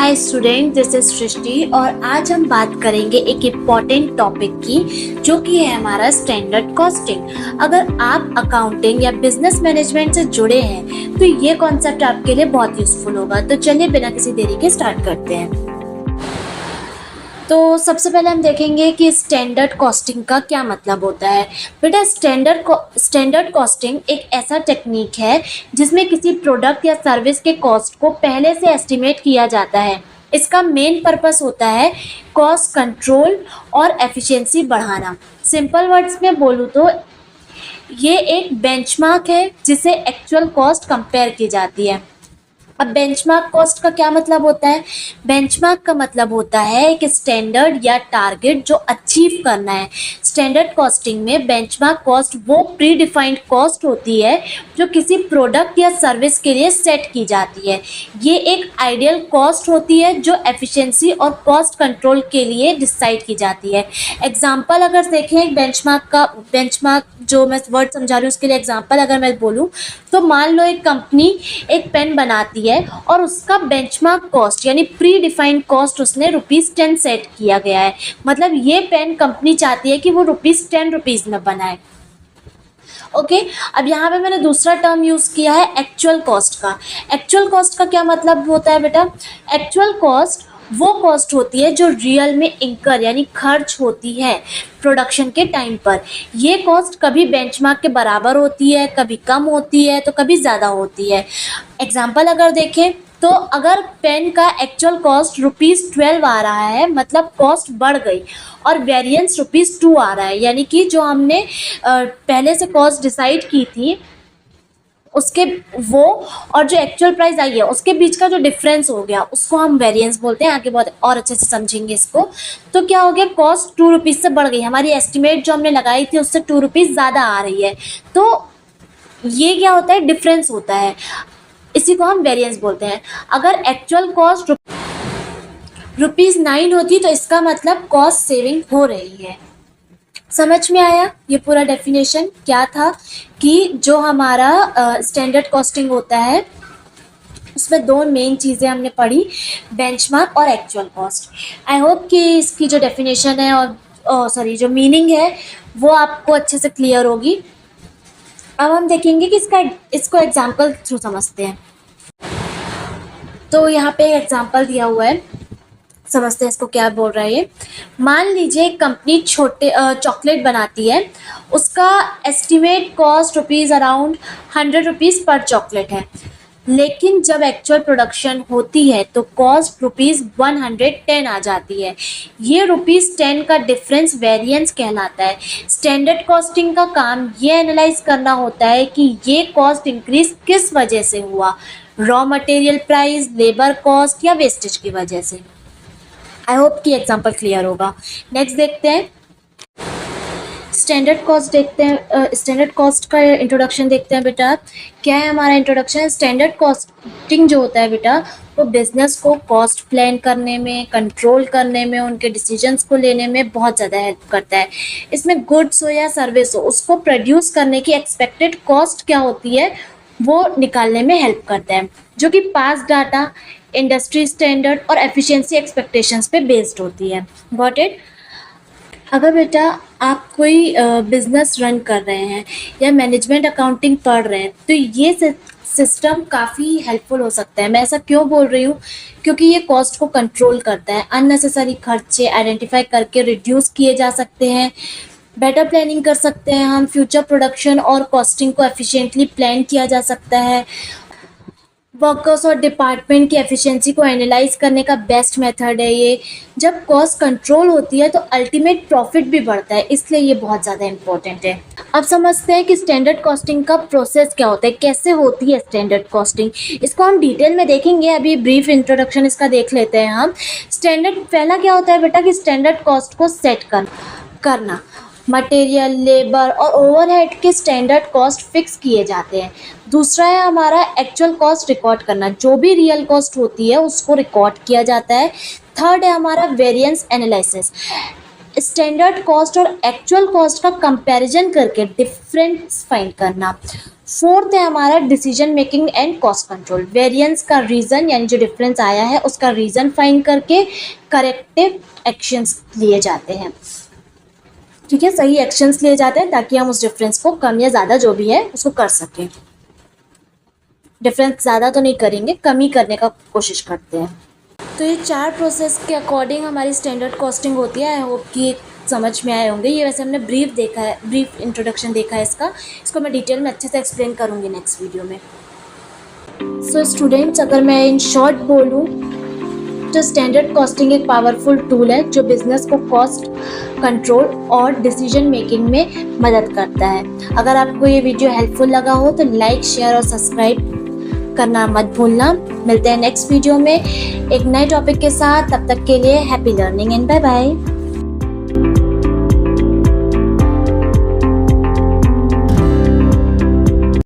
Hi student, this is सृष्टि और आज हम बात करेंगे एक इम्पॉर्टेंट टॉपिक की जो कि है हमारा स्टैंडर्ड कॉस्टिंग। अगर आप अकाउंटिंग या बिजनेस मैनेजमेंट से जुड़े हैं तो ये कॉन्सेप्ट आपके लिए बहुत यूजफुल होगा। तो चलिए बिना किसी देरी के स्टार्ट करते हैं। तो सबसे पहले हम देखेंगे कि स्टैंडर्ड कॉस्टिंग का क्या मतलब होता है। बेटा, स्टैंडर्ड कॉस्टिंग एक ऐसा टेक्निक है जिसमें किसी प्रोडक्ट या सर्विस के कॉस्ट को पहले से एस्टिमेट किया जाता है। इसका मेन पर्पस होता है कॉस्ट कंट्रोल और एफिशिएंसी बढ़ाना। सिंपल वर्ड्स में बोलूँ तो ये एक बेंचमार्क है जिसे एक्चुअल कॉस्ट कंपेयर की जाती है। अब बेंचमार्क कॉस्ट का क्या मतलब होता है? बेंचमार्क का मतलब होता है एक स्टैंडर्ड या टारगेट जो अचीव करना है। स्टैंडर्ड कॉस्टिंग में बेंचमार्क कॉस्ट वो प्री डिफाइंड कॉस्ट होती है जो किसी प्रोडक्ट या सर्विस के लिए सेट की जाती है। ये एक आइडियल कॉस्ट होती है जो एफिशिएंसी और कॉस्ट कंट्रोल के लिए डिसाइड की जाती है। एग्जाम्पल अगर देखें एक बेंचमार्क जो मैं वर्ड समझा रही हूँ उसके लिए एग्जाम्पल अगर मैं बोलूँ तो मान लो एक कंपनी एक पेन बनाती है और उसका बेंचमार्क कॉस्ट यानी प्री डिफाइंड कॉस्ट उसने ₹10 सेट किया गया है। मतलब ये पेन कंपनी चाहती है कि वो ₹10 में बनाए। ओके, अब यहाँ पे मैंने दूसरा टर्म यूज़ किया है एक्चुअल कॉस्ट का। एक्चुअल कॉस्ट का क्या मतलब होता है बेटा? एक्चुअल कॉस्ट वो कॉस्ट होती है जो रियल में इंकर यानी खर्च होती है प्रोडक्शन के टाइम पर। ये कॉस्ट कभी बेंचमार्क के बराबर होती है, कभी कम होती है तो कभी ज़्यादा होती है। एग्जाम्पल अगर देखें तो अगर पेन का एक्चुअल कॉस्ट ₹12 आ रहा है मतलब कॉस्ट बढ़ गई और वेरिएंस ₹2 आ रहा है, यानी कि जो हमने पहले से कॉस्ट डिसाइड की थी उसके वो और जो एक्चुअल प्राइस आई है उसके बीच का जो डिफरेंस हो गया उसको हम वेरिएंस बोलते हैं। आगे बहुत और अच्छे से समझेंगे इसको। तो क्या हो गया, कॉस्ट ₹2 से बढ़ गई, हमारी एस्टिमेट जो हमने लगाई थी उससे ₹2 ज़्यादा आ रही है। तो ये क्या होता है, डिफरेंस होता है, इसी को हम वेरिएंस बोलते हैं। अगर एक्चुअल कॉस्ट ₹9 होती तो इसका मतलब कॉस्ट सेविंग हो रही है। समझ में आया ये पूरा डेफिनेशन क्या था कि जो हमारा स्टैंडर्ड कॉस्टिंग होता है उसमें दो मेन चीज़ें हमने पढ़ी, बेंचमार्क और एक्चुअल कॉस्ट। आई होप कि इसकी जो डेफिनेशन है और जो मीनिंग है वो आपको अच्छे से क्लियर होगी। अब हम देखेंगे कि इसको एग्जाम्पल थ्रू समझते हैं। तो यहाँ पे एग्जाम्पल दिया हुआ है, समझते हैं इसको क्या बोल रहा है ये। मान लीजिए एक कंपनी छोटे चॉकलेट बनाती है, उसका एस्टिमेट कॉस्ट अराउंड ₹100 पर चॉकलेट है, लेकिन जब एक्चुअल प्रोडक्शन होती है तो कॉस्ट ₹110 आ जाती है। ये ₹10 का डिफरेंस वेरिएंस कहलाता है। स्टैंडर्ड कॉस्टिंग का काम ये एनालाइज करना होता है कि ये कॉस्ट इंक्रीज किस वजह से हुआ, raw material price, labour cost या वेस्टेज की वजह से। आई होप कि एग्जाम्पल क्लियर होगा। नेक्स्ट देखते हैं स्टैंडर्ड कॉस्ट देखते हैं। स्टैंडर्ड कॉस्ट का इंट्रोडक्शन देखते हैं बेटा। क्या है हमारा इंट्रोडक्शन? स्टैंडर्ड कॉस्टिंग जो होता है बेटा वो बिजनेस को कॉस्ट प्लान करने में, कंट्रोल करने में, उनके डिसीजंस को लेने में बहुत ज़्यादा हेल्प करता है। इसमें गुड्स हो या सर्विस हो उसको प्रोड्यूस करने की एक्सपेक्टेड कॉस्ट क्या होती है वो निकालने में हेल्प करता है, जो कि पास्ट डाटा, इंडस्ट्री स्टैंडर्ड और एफिशिएंसी एक्सपेक्टेशंस पे बेस्ड होती है। Got it? अगर बेटा आप कोई बिजनेस रन कर रहे हैं या मैनेजमेंट अकाउंटिंग पढ़ रहे हैं तो ये सिस्टम काफ़ी हेल्पफुल हो सकता है। मैं ऐसा क्यों बोल रही हूँ? क्योंकि ये कॉस्ट को कंट्रोल करता है, अननेसेसरी खर्चे आइडेंटिफाई करके रिड्यूस किए जा सकते हैं, बेटर प्लानिंग कर सकते हैं हम, फ्यूचर प्रोडक्शन और कॉस्टिंग को एफिशिएंटली प्लान किया जा सकता है। वर्कर्स और डिपार्टमेंट की एफिशिएंसी को एनालाइज करने का बेस्ट मेथड है ये। जब कॉस्ट कंट्रोल होती है तो अल्टीमेट प्रॉफिट भी बढ़ता है, इसलिए ये बहुत ज़्यादा इम्पोर्टेंट है। अब समझते हैं कि स्टैंडर्ड कॉस्टिंग का प्रोसेस क्या होता है, कैसे होती है स्टैंडर्ड कॉस्टिंग। इसको हम डिटेल में देखेंगे, अभी ब्रीफ इंट्रोडक्शन इसका देख लेते हैं हम। स्टैंडर्ड पहला क्या होता है बेटा कि स्टैंडर्ड कॉस्ट को सेट करना। मटेरियल, लेबर और ओवरहेड के स्टैंडर्ड कॉस्ट फिक्स किए जाते हैं। दूसरा है हमारा एक्चुअल कॉस्ट रिकॉर्ड करना, जो भी रियल कॉस्ट होती है उसको रिकॉर्ड किया जाता है। थर्ड है हमारा वेरिएंस एनालिसिस। स्टैंडर्ड कॉस्ट और एक्चुअल कॉस्ट का कंपैरिजन करके डिफरेंस फाइंड करना। फोर्थ है हमारा decision making and cost control, variance का रीज़न यानी जो डिफरेंस आया है उसका रीज़न फाइंड करके करेक्टिव एक्शंस लिए जाते हैं। ठीक है, सही एक्शंस लिए जाते हैं ताकि हम उस डिफरेंस को कम या ज़्यादा जो भी है उसको कर सकें। डिफरेंस ज़्यादा तो नहीं करेंगे, कम ही करने का कोशिश करते हैं। तो ये 4 प्रोसेस के अकॉर्डिंग हमारी स्टैंडर्ड कॉस्टिंग होती है। आई होप कि समझ में आए होंगे। ये वैसे हमने ब्रीफ देखा है, ब्रीफ इंट्रोडक्शन देखा है इसको मैं डिटेल में अच्छे से एक्सप्लेन करूँगी नेक्स्ट वीडियो में। सो स्टूडेंट्स, अगर मैं इन शॉर्ट बोलूँ तो स्टैंडर्ड कॉस्टिंग एक पावरफुल टूल है जो बिजनेस को कॉस्ट कंट्रोल और डिसीजन मेकिंग में मदद करता है। अगर आपको ये वीडियो हेल्पफुल लगा हो तो लाइक, शेयर और सब्सक्राइब करना मत भूलना। मिलते हैं नेक्स्ट वीडियो में एक नए टॉपिक के साथ। तब तक के लिए happy learning and bye bye.